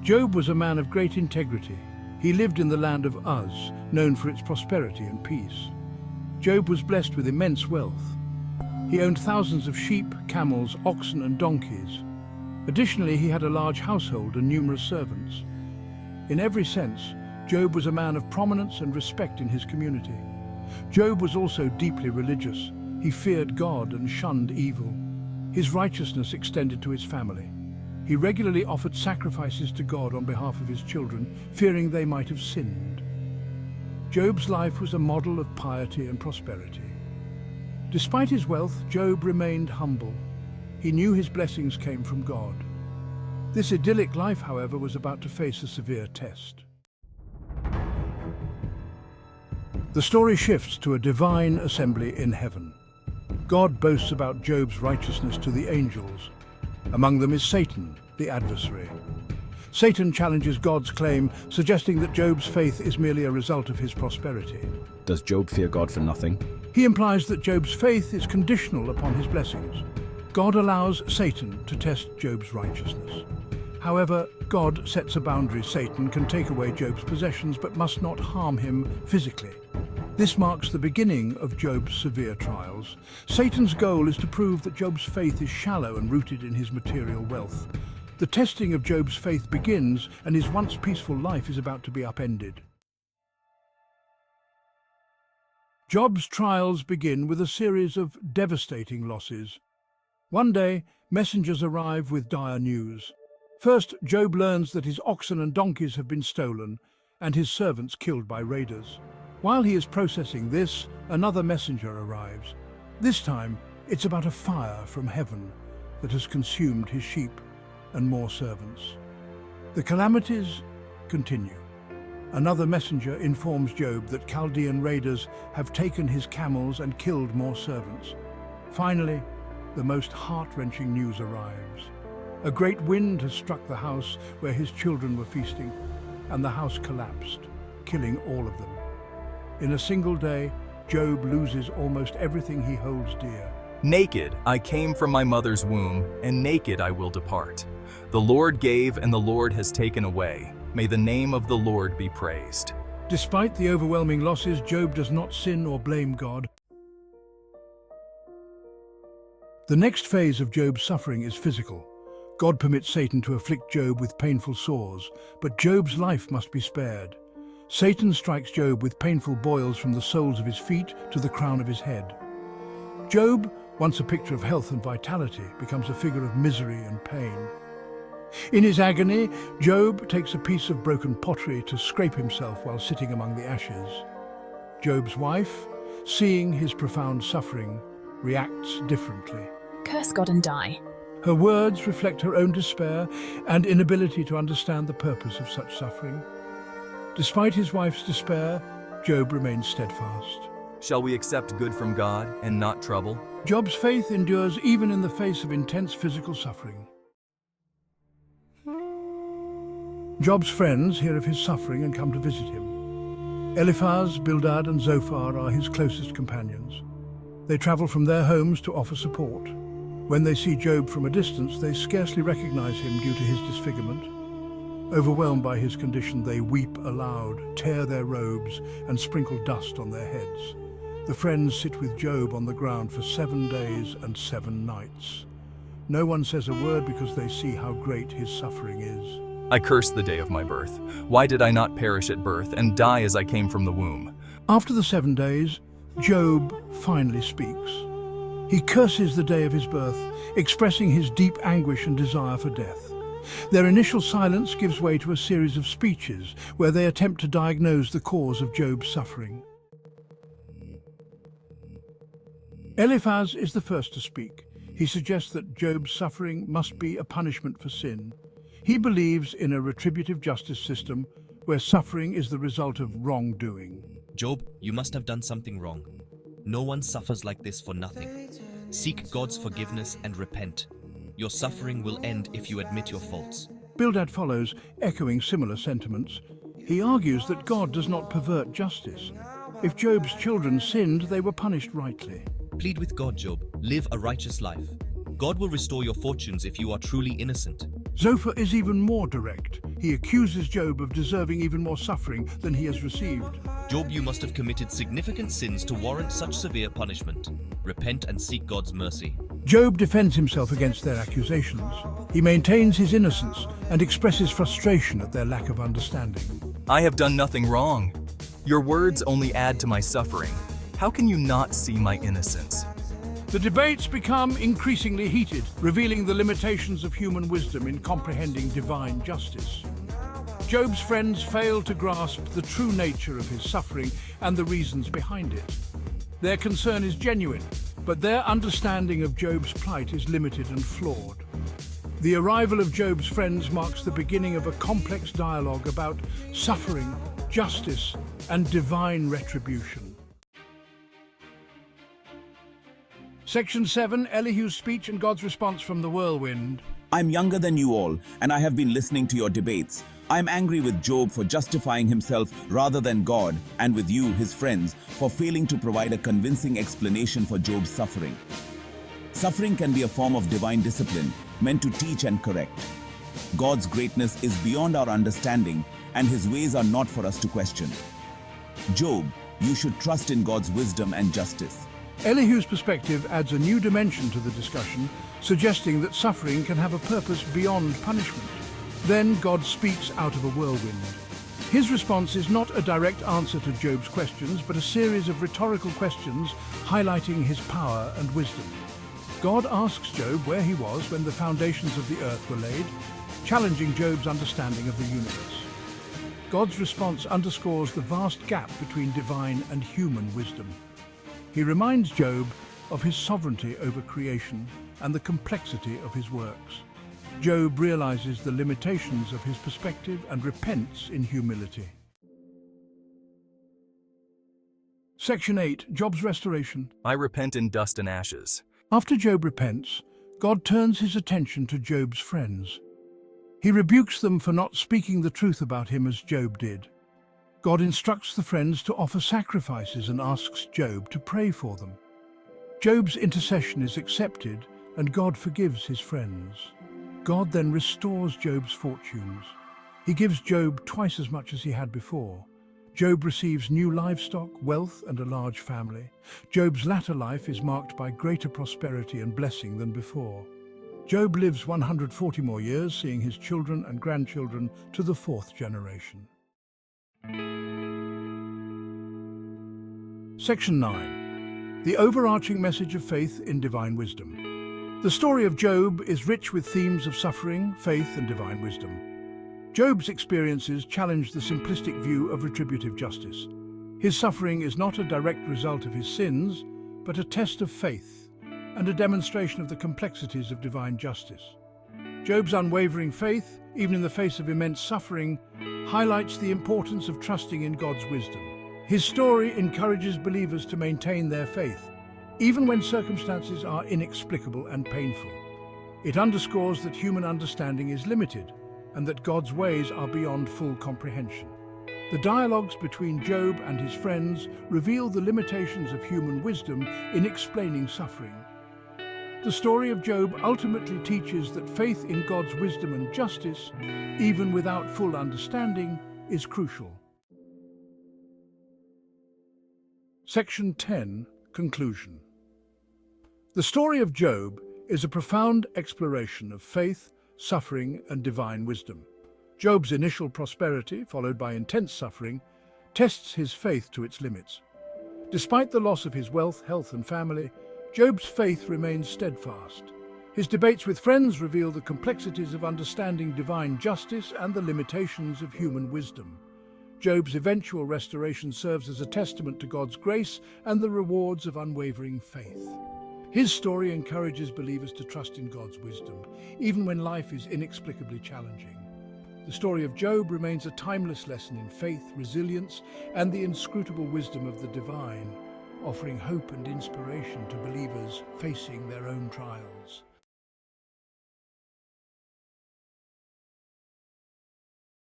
Job was a man of great integrity. He lived in the land of Uz, known for its prosperity and peace. Job was blessed with immense wealth. He owned thousands of sheep, camels, oxen and donkeys. Additionally, he had a large household and numerous servants. In every sense, Job was a man of prominence and respect in his community. Job was also deeply religious. He feared God and shunned evil. His righteousness extended to his family. He regularly offered sacrifices to God on behalf of his children, fearing they might have sinned. Job's life was a model of piety and prosperity. Despite his wealth, Job remained humble. He knew his blessings came from God. This idyllic life, however, was about to face a severe test. The story shifts to a divine assembly in heaven. God boasts about Job's righteousness to the angels. Among them is Satan, the adversary. Satan challenges God's claim, suggesting that Job's faith is merely a result of his prosperity. Does Job fear God for nothing? He implies that Job's faith is conditional upon his blessings. God allows Satan to test Job's righteousness. However, God sets a boundary. Satan can take away Job's possessions but must not harm him physically. This marks the beginning of Job's severe trials. Satan's goal is to prove that Job's faith is shallow and rooted in his material wealth. The testing of Job's faith begins, and his once peaceful life is about to be upended. Job's trials begin with a series of devastating losses. One day, messengers arrive with dire news. First, Job learns that his oxen and donkeys have been stolen, and his servants killed by raiders. While he is processing this, another messenger arrives. This time, it's about a fire from heaven that has consumed his sheep and more servants. The calamities continue. Another messenger informs Job that Chaldean raiders have taken his camels and killed more servants. Finally, the most heart-wrenching news arrives. A great wind has struck the house where his children were feasting, and the house collapsed, killing all of them. In a single day, Job loses almost everything he holds dear. Naked I came from my mother's womb, and naked I will depart. The Lord gave, and the Lord has taken away. May the name of the Lord be praised. Despite the overwhelming losses, Job does not sin or blame God. The next phase of Job's suffering is physical. God permits Satan to afflict Job with painful sores, but Job's life must be spared. Satan strikes Job with painful boils from the soles of his feet to the crown of his head. Job, once a picture of health and vitality, becomes a figure of misery and pain. In his agony, Job takes a piece of broken pottery to scrape himself while sitting among the ashes. Job's wife, seeing his profound suffering, reacts differently. Curse God and die. Her words reflect her own despair and inability to understand the purpose of such suffering. Despite his wife's despair, Job remains steadfast. Shall we accept good from God and not trouble? Job's faith endures even in the face of intense physical suffering. Job's friends hear of his suffering and come to visit him. Eliphaz, Bildad, and Zophar are his closest companions. They travel from their homes to offer support. When they see Job from a distance, they scarcely recognize him due to his disfigurement. Overwhelmed by his condition, they weep aloud, tear their robes, and sprinkle dust on their heads. The friends sit with Job on the ground for 7 days and 7 nights. No one says a word because they see how great his suffering is. I curse the day of my birth. Why did I not perish at birth and die as I came from the womb? After the 7 days, Job finally speaks. He curses the day of his birth, expressing his deep anguish and desire for death. Their initial silence gives way to a series of speeches where they attempt to diagnose the cause of Job's suffering. Eliphaz is the first to speak. He suggests that Job's suffering must be a punishment for sin. He believes in a retributive justice system where suffering is the result of wrongdoing. Job, you must have done something wrong. No one suffers like this for nothing. Seek God's forgiveness and repent. Your suffering will end if you admit your faults. Bildad follows, echoing similar sentiments. He argues that God does not pervert justice. If Job's children sinned, they were punished rightly. Plead with God, Job. Live a righteous life. God will restore your fortunes if you are truly innocent. Zophar is even more direct. He He accuses Job of deserving even more suffering than he has received. Job, you must have committed significant sins to warrant such severe punishment. Repent and seek God's mercy. Job defends himself against their accusations. He maintains his innocence and expresses frustration at their lack of understanding. I have done nothing wrong. Your words only add to my suffering. How can you not see my innocence? The debates become increasingly heated, revealing the limitations of human wisdom in comprehending divine justice. Job's friends fail to grasp the true nature of his suffering and the reasons behind it. Their concern is genuine, but their understanding of Job's plight is limited and flawed. The arrival of Job's friends marks the beginning of a complex dialogue about suffering, justice, and divine retribution. Section 7, Elihu's speech and God's response from the whirlwind. I'm younger than you all, and I have been listening to your debates. I'm angry with Job for justifying himself rather than God, and with you, his friends, for failing to provide a convincing explanation for Job's suffering. Suffering can be a form of divine discipline, meant to teach and correct. God's greatness is beyond our understanding, and his ways are not for us to question. Job, you should trust in God's wisdom and justice. Elihu's perspective adds a new dimension to the discussion, suggesting that suffering can have a purpose beyond punishment. Then God speaks out of a whirlwind. His response is not a direct answer to Job's questions, but a series of rhetorical questions highlighting his power and wisdom. God asks Job where he was when the foundations of the earth were laid, challenging Job's understanding of the universe. God's response underscores the vast gap between divine and human wisdom. He reminds Job of his sovereignty over creation and the complexity of his works. Job realizes the limitations of his perspective and repents in humility. Section 8, Job's restoration. I repent in dust and ashes. After Job repents, God turns his attention to Job's friends. He rebukes them for not speaking the truth about him as Job did. God instructs the friends to offer sacrifices and asks Job to pray for them. Job's intercession is accepted, and God forgives his friends. God then restores Job's fortunes. He gives Job twice as much as he had before. Job receives new livestock, wealth, and a large family. Job's latter life is marked by greater prosperity and blessing than before. Job lives 140 more years, seeing his children and grandchildren to the 4th generation. Section 9. The overarching message of faith in divine wisdom. The story of Job is rich with themes of suffering, faith, and divine wisdom. Job's experiences challenge the simplistic view of retributive justice. His suffering is not a direct result of his sins, but a test of faith and a demonstration of the complexities of divine justice. Job's unwavering faith, even in the face of immense suffering, highlights the importance of trusting in God's wisdom. His story encourages believers to maintain their faith, even when circumstances are inexplicable and painful. It underscores that human understanding is limited and that God's ways are beyond full comprehension. The dialogues between Job and his friends reveal the limitations of human wisdom in explaining suffering. The story of Job ultimately teaches that faith in God's wisdom and justice, even without full understanding, is crucial. Section 10, Conclusion. The story of Job is a profound exploration of faith, suffering, and divine wisdom. Job's initial prosperity, followed by intense suffering, tests his faith to its limits. Despite the loss of his wealth, health, and family, Job's faith remains steadfast. His debates with friends reveal the complexities of understanding divine justice and the limitations of human wisdom. Job's eventual restoration serves as a testament to God's grace and the rewards of unwavering faith. His story encourages believers to trust in God's wisdom, even when life is inexplicably challenging. The story of Job remains a timeless lesson in faith, resilience, and the inscrutable wisdom of the divine, offering hope and inspiration to believers facing their own trials.